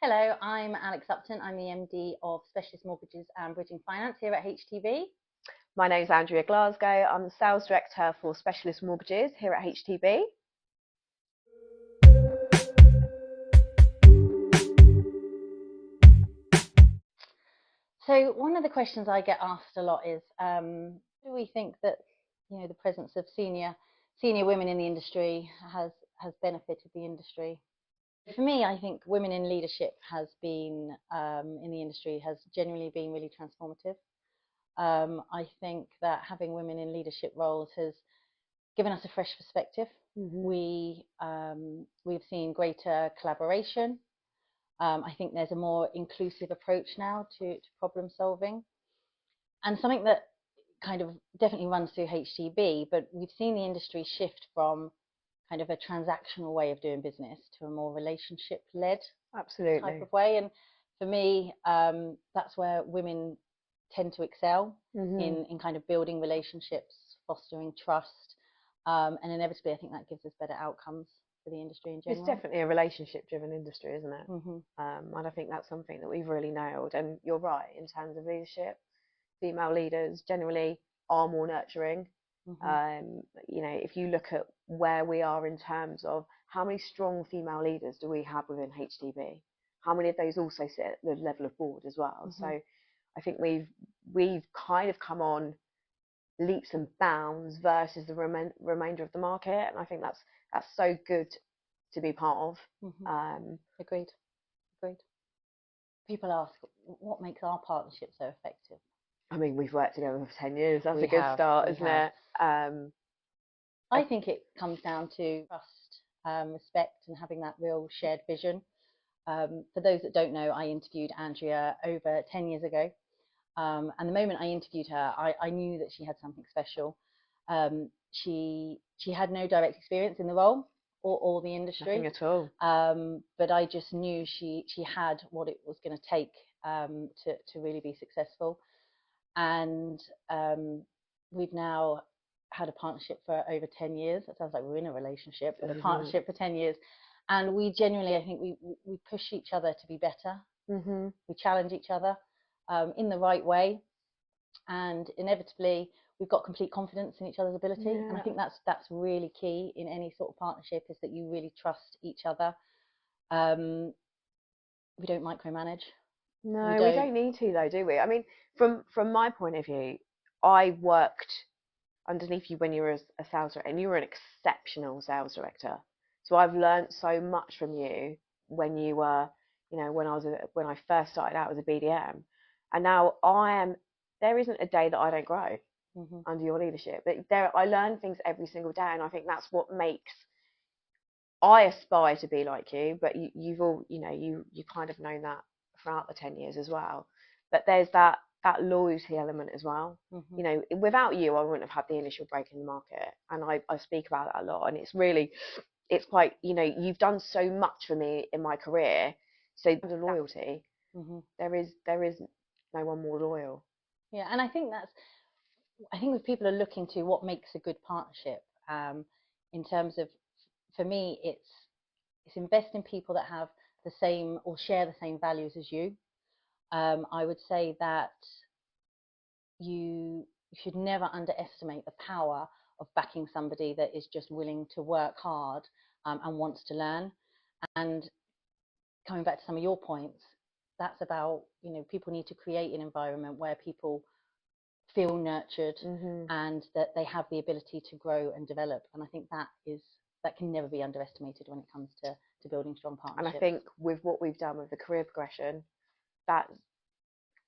Hello, I'm Alex Upton. I'm the MD of Specialist Mortgages and Bridging Finance here at HTB. My name's Andrea Glasgow. I'm the Sales Director for Specialist Mortgages here at HTB. So one of the questions I get asked a lot is, do we think that the presence of senior women in the industry has benefited the industry? For me, I think women in leadership has been in the industry has genuinely been really transformative. I think that having women in leadership roles has given us a fresh perspective. We've seen greater collaboration. I think there's a more inclusive approach now to problem solving, and something that kind of definitely runs through HTB, but we've seen the industry shift from kind of a transactional way of doing business to a more relationship-led type of way. And for me, that's where women tend to excel in kind of building relationships, fostering trust, and inevitably, I think that gives us better outcomes for the industry in general. It's definitely a relationship-driven industry, isn't it? And I think that's something that we've really nailed. And you're right, in terms of leadership, female leaders generally are more nurturing. If you look at where we are in terms of how many strong female leaders do we have within HTB, how many of those also sit at the level of board as well. So I think we've kind of come on leaps and bounds versus the remainder of the market, and I think that's so good to be part of. Agreed. People ask, what makes our partnership so effective? I mean, we've worked together for 10 years. That's a good start, isn't it? I think it comes down to trust, respect, and having that real shared vision. For those that don't know, I interviewed Andrea over 10 years ago. And the moment I interviewed her, I knew that she had something special. She had no direct experience in the role or the industry. Nothing at all. But I just knew she had what it was going to take to really be successful. And we've now had a partnership for over 10 years. That sounds like we're in a relationship, but a partnership for 10 years. And we genuinely, I think we push each other to be better. We challenge each other in the right way, and inevitably we've got complete confidence in each other's ability. And I think that's really key in any sort of partnership, is that you really trust each other. We don't micromanage. No, we don't need to, though, do we? I mean, from my point of view, I worked underneath you when you were a sales director, and you were an exceptional sales director. So I've learned so much from you when you were, when I first started out as a BDM, and now there isn't a day that I don't grow under your leadership. But I learn things every single day, and I think that's what makes. I aspire to be like you, but you've all, you kind of known that throughout the 10 years as well. But there's that loyalty element as well. Without you, I wouldn't have had the initial break in the market, and I speak about that a lot. And it's quite, you've done so much for me in my career. So the loyalty, there is no one more loyal. Yeah, and I think if people are looking to what makes a good partnership, in terms of, for me, it's invest in people that have the same or share the same values as you. I would say that you should never underestimate the power of backing somebody that is just willing to work hard and wants to learn. And coming back to some of your points, that's about, people need to create an environment where people feel nurtured and that they have the ability to grow and develop. And I think that can never be underestimated when it comes to building strong partnerships. And I think with what we've done with the career progression, that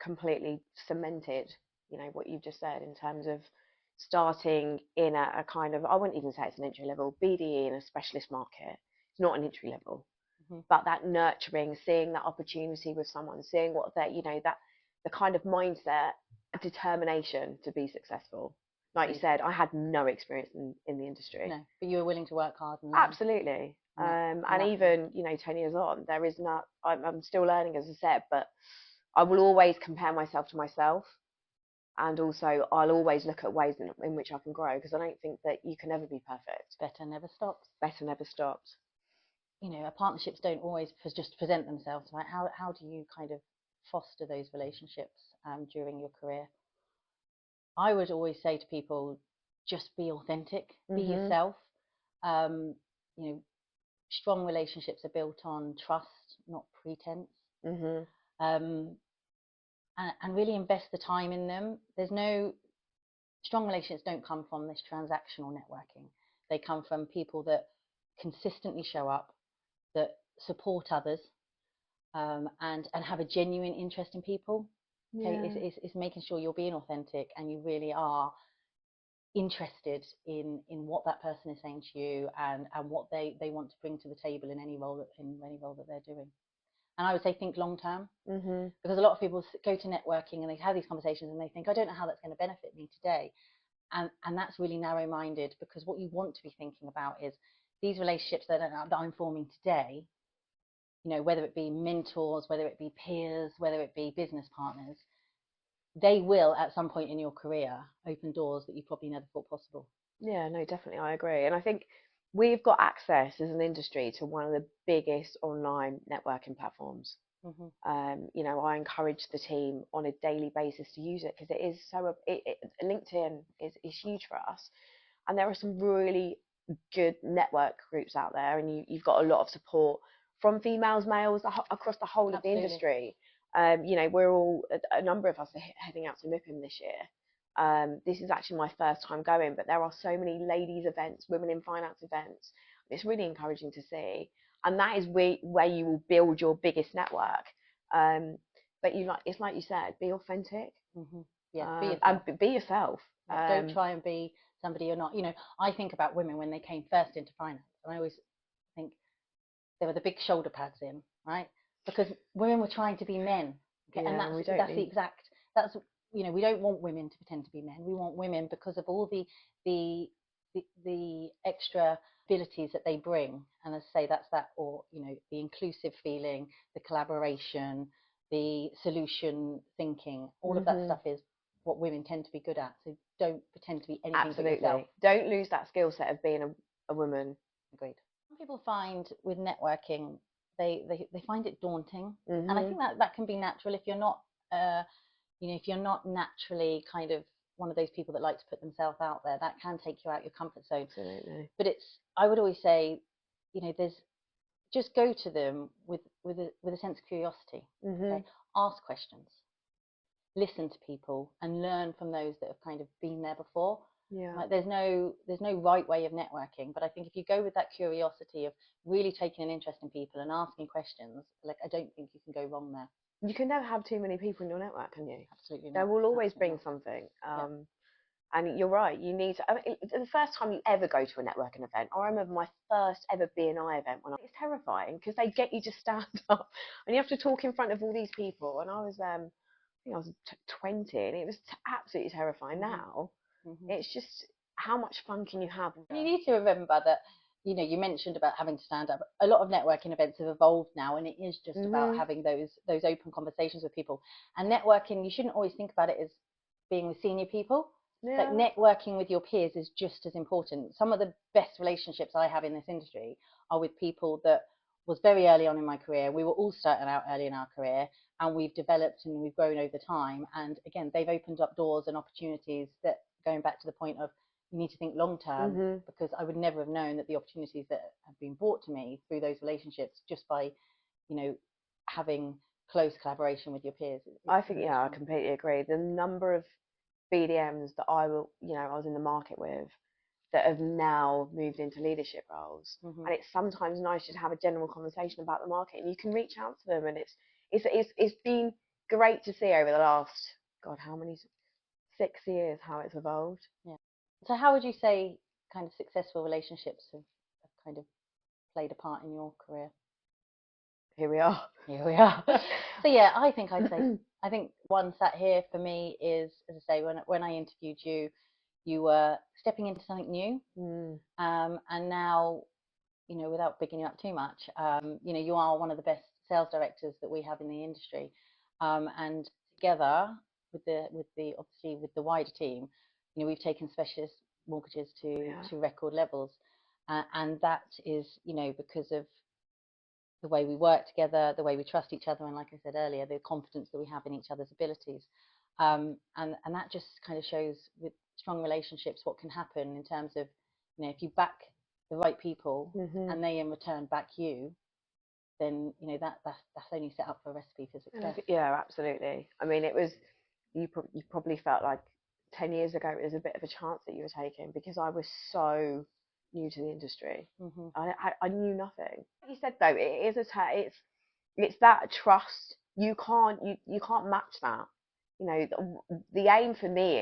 completely cemented, what you've just said in terms of starting in a kind of, I wouldn't even say it's an entry level, BDE in a specialist market. It's not an entry level, but that nurturing, seeing that opportunity with someone, seeing what they're, that the kind of mindset, determination to be successful. Like you said, I had no experience in the industry. No, but you were willing to work hard. Absolutely. And even, 10 years on, there is not, I'm still learning, as I said, but I will always compare myself to myself. And also, I'll always look at ways in which I can grow, because I don't think that you can ever be perfect. Better never stops. Better never stops. partnerships don't always just present themselves, right? How do you kind of foster those relationships during your career? I would always say to people, just be authentic, be yourself. Strong relationships are built on trust, not pretense. And really invest the time in them. Strong relationships don't come from this transactional networking. They come from people that consistently show up, that support others, and have a genuine interest in people. Okay, it's making sure you're being authentic and you really are interested in what that person is saying to you and what they want to bring to the table in any role that they're doing. And I would say think long term, because a lot of people go to networking and they have these conversations and they think, I don't know how that's going to benefit me today. And that's really narrow-minded, because what you want to be thinking about is these relationships that I'm forming today, whether it be mentors, whether it be peers, whether it be business partners, they will at some point in your career open doors that you probably never thought possible. Yeah, no, definitely, I agree. And I think we've got access as an industry to one of the biggest online networking platforms. I encourage the team on a daily basis to use it, because it is LinkedIn is huge for us, and there are some really good network groups out there, and you've got a lot of support from females, males, across the whole of the industry. We're all, a number of us are heading out to MIPIM this year. This is actually my first time going, but there are so many ladies events, women in finance events. It's really encouraging to see, and that is where you will build your biggest network. But it's like you said, be authentic. Yeah, be yourself. And be yourself. Don't try and be somebody you're not. I think about women when they came first into finance, and I always think there were the big shoulder pads in, right? Because women were trying to be men. Okay? And that's we don't want women to pretend to be men. We want women because of all the extra abilities that they bring. And as I say, that's that, or the inclusive feeling, the collaboration, the solution thinking, all of that stuff is what women tend to be good at. So don't pretend to be anything but yourself. Don't lose that skill set of being a woman. Agreed. Some people find with networking, they find it daunting, and I think that can be natural if you're not if you're not naturally kind of one of those people that like to put themselves out there. That can take you out your comfort zone. Absolutely. But I would always say, just go to them with a sense of curiosity. Okay? Ask questions, listen to people, and learn from those that have kind of been there before. Yeah. Like there's no right way of networking, but I think if you go with that curiosity of really taking an interest in people and asking questions, I don't think you can go wrong there. You can never have too many people in your network, can you? Absolutely not. They will always bring something. And you're right. You need to. The first time you ever go to a networking event, I remember my first ever BNI event it's terrifying, because they get you to stand up and you have to talk in front of all these people. And I was, I think I was 20, and it was absolutely terrifying. Now, it's just, how much fun can you have? You need to remember that, you mentioned about having to stand up. A lot of networking events have evolved now, and it is just about having those open conversations with people. And networking, you shouldn't always think about it as being with senior people. Like networking with your peers is just as important. Some of the best relationships I have in this industry are with people that was very early on in my career. We were all starting out early in our career, and we've developed and we've grown over time. And again, they've opened up doors and opportunities that, going back to the point of, you need to think long term, because I would never have known that the opportunities that have been brought to me through those relationships just by, having close collaboration with your peers. I think, I completely agree. The number of BDMs that I was in the market with that have now moved into leadership roles, and it's sometimes nice to have a general conversation about the market, and you can reach out to them, and it's been great to see over the last, God, how many, 6 years, how it's evolved. Yeah. So how would you say kind of successful relationships have kind of played a part in your career? Here we are. So yeah, I think one sat here for me is, as I say, when I interviewed you, you were stepping into something new, and now, without bigging you up too much, you are one of the best sales directors that we have in the industry, and together with the wider team, we've taken specialist mortgages to record levels, and that is because of the way we work together, the way we trust each other, and like I said earlier, the confidence that we have in each other's abilities. And that just kind of shows with strong relationships what can happen in terms of, you know, if you back the right people and they in return back you, then you know that's only set up for a recipe for success. Yeah, absolutely. I mean, it was you probably felt like 10 years ago it was a bit of a chance that you were taking, because I was so new to the industry. I knew nothing. Like you said, though, it is it's that trust. You can't match that. You know, the aim for me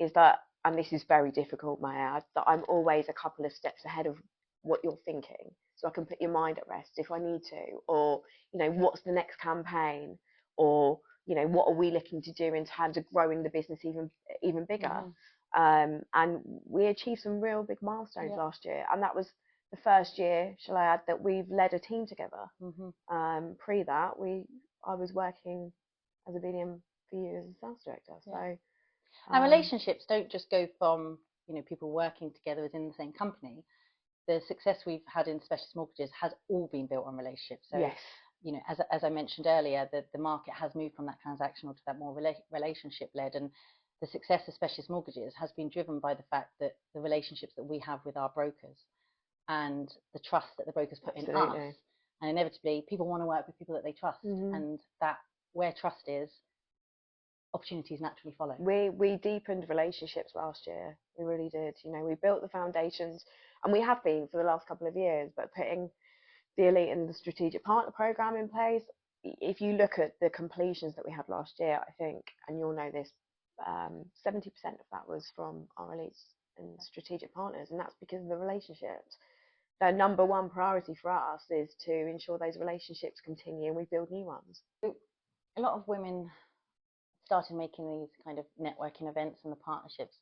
is that, and this is very difficult, may I add, that I'm always a couple of steps ahead of what you're thinking, so I can put your mind at rest if I need to, or, you know, what's the next campaign, or, you know, what are we looking to do in terms of growing the business even bigger. And we achieved some real big milestones last year, and that was the first year, shall I add, that we've led a team together. Pre that, I was working as a BDM for you as a sales director. So, and relationships don't just go from, you know, people working together within the same company. The success we've had in specialist mortgages has all been built on relationships. So, you know, as I mentioned earlier, the market has moved from that transactional to that more relationship led, and the success of specialist mortgages has been driven by the fact that the relationships that we have with our brokers and the trust that the brokers put in us, and inevitably people want to work with people that they trust, and that where trust is, opportunities naturally follow. We deepened relationships last year. We really did. You know, we built the foundations, and we have been for the last couple of years, but putting the elite and the strategic partner program in place. If you look at the completions that we had last year, I think, and you'll know this, 70% of that was from our elites and strategic partners, and that's because of the relationships. The number one priority for us is to ensure those relationships continue and we build new ones. A lot of women started making these kind of networking events and the partnerships.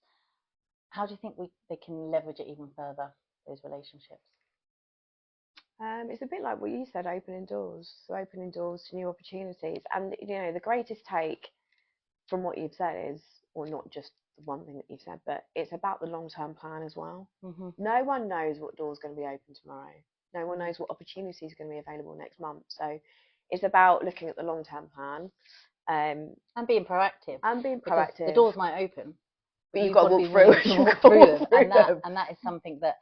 How do you think they can leverage it even further, those relationships? It's a bit like what you said, opening doors. So opening doors to new opportunities. And, you know, the greatest take from what you've said is, or not just the one thing that you've said, but it's about the long-term plan as well. No one knows what door's going to be open tomorrow. No one knows what opportunities are going to be available next month. So it's about looking at the long-term plan. And being proactive. Because the doors might open, but you've got to walk through them. And that is something that,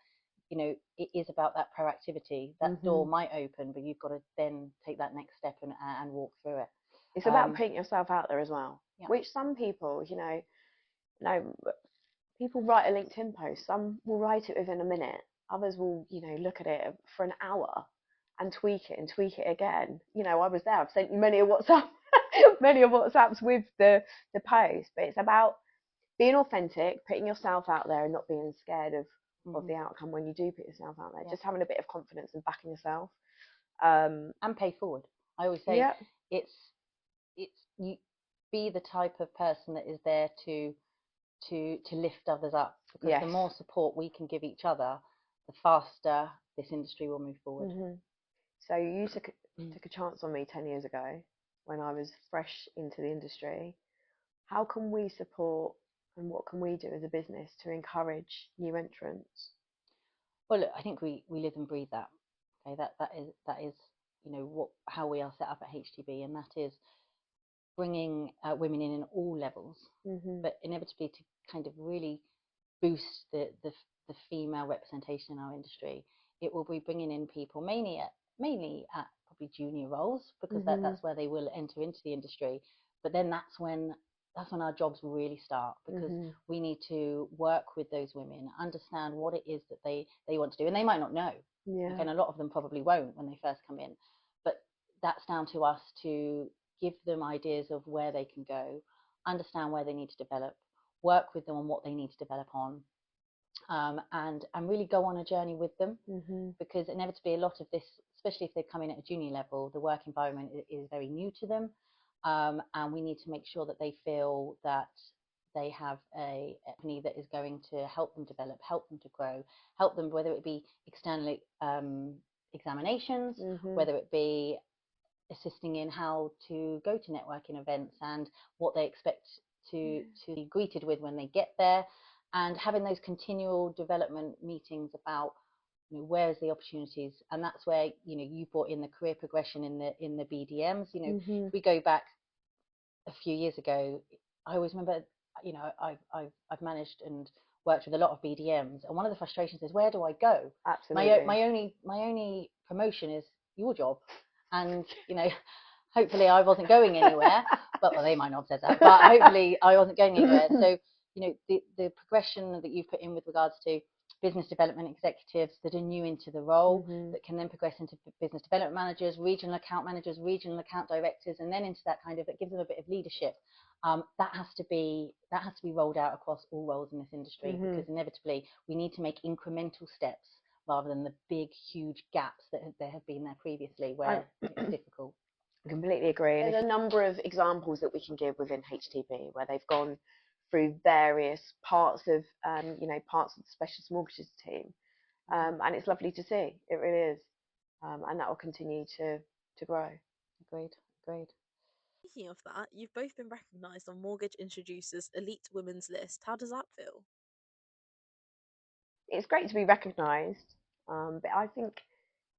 you know, it is about that proactivity. That door might open, but you've got to then take that next step and walk through it. It's about putting yourself out there as well, which some people, you know, people write a LinkedIn post. Some will write it within a minute. Others will, you know, look at it for an hour and tweak it again. You know, I was there. I've sent you many a WhatsApps with the post, but it's about being authentic, putting yourself out there, and not being scared of the outcome when you do put yourself out there. Just having a bit of confidence and backing yourself. And pay forward. I always say it's you be the type of person that is there to lift others up, because the more support we can give each other, the faster this industry will move forward. So you took a chance on me 10 years ago when I was fresh into the industry. How can we support, and what can we do as a business to encourage new entrants? Well, look, I think we live and breathe that. Okay, that is you know how we are set up at HTB, and that is bringing women in all levels, but inevitably to kind of really boost the female representation in our industry. It will be bringing in people mainly at probably junior roles, because that's where they will enter into the industry. But then that's when our jobs really start, because we need to work with those women, understand what it is that they want to do, and they might not know. Okay, and a lot of them probably won't when they first come in, but that's down to us to give them ideas of where they can go, understand where they need to develop, work with them on what they need to develop on, and really go on a journey with them, because inevitably a lot of this, especially if they come in at a junior level, the work environment is very new to them, and we need to make sure that they feel that they have a company that is going to help them develop, help them to grow, help them, whether it be external examinations, whether it be assisting in how to go to networking events and what they expect to be greeted with when they get there, and having those continual development meetings about where's the opportunities? And that's where, you brought in the career progression in the BDMs. If we go back a few years ago, I always remember, I've managed and worked with a lot of BDMs, and one of the frustrations is, where do I go? Absolutely. My only promotion is your job, and hopefully I wasn't going anywhere. But well, they might not have said that, but hopefully I wasn't going anywhere. So the progression that you've put in with regards to business development executives that are new into the role, that can then progress into business development managers, regional account directors, and then into that that gives them a bit of leadership. That has to be rolled out across all roles in this industry, because inevitably we need to make incremental steps rather than the big, huge gaps that there have been there previously, where it's difficult. I completely agree. There's a number of examples that we can give within HTB where they've gone through various parts of, parts of the specialist mortgages team, and it's lovely to see. It really is, and that will continue to grow. Agreed. Speaking of that, you've both been recognised on Mortgage Introducer's Elite Women's list. How does that feel? It's great to be recognised, but I think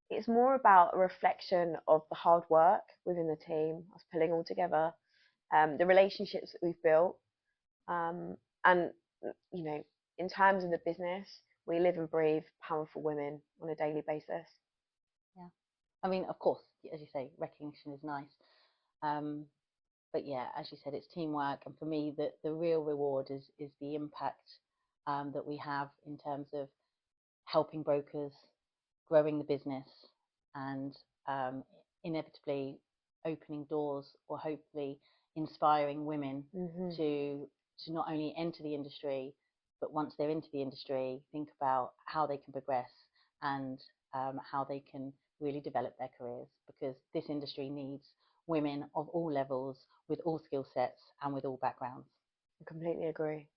it's more about a reflection of the hard work within the team, us pulling all together, the relationships that we've built, and in terms of the business, we live and breathe powerful women on a daily basis. Yeah, I mean, of course, as you say, recognition is nice, but yeah, as you said, it's teamwork, and for me, the real reward is the impact that we have in terms of helping brokers, growing the business, and inevitably opening doors, or hopefully inspiring women to not only enter the industry, but once they're into the industry, think about how they can progress and how they can really develop their careers, because this industry needs women of all levels, with all skill sets and with all backgrounds. I completely agree.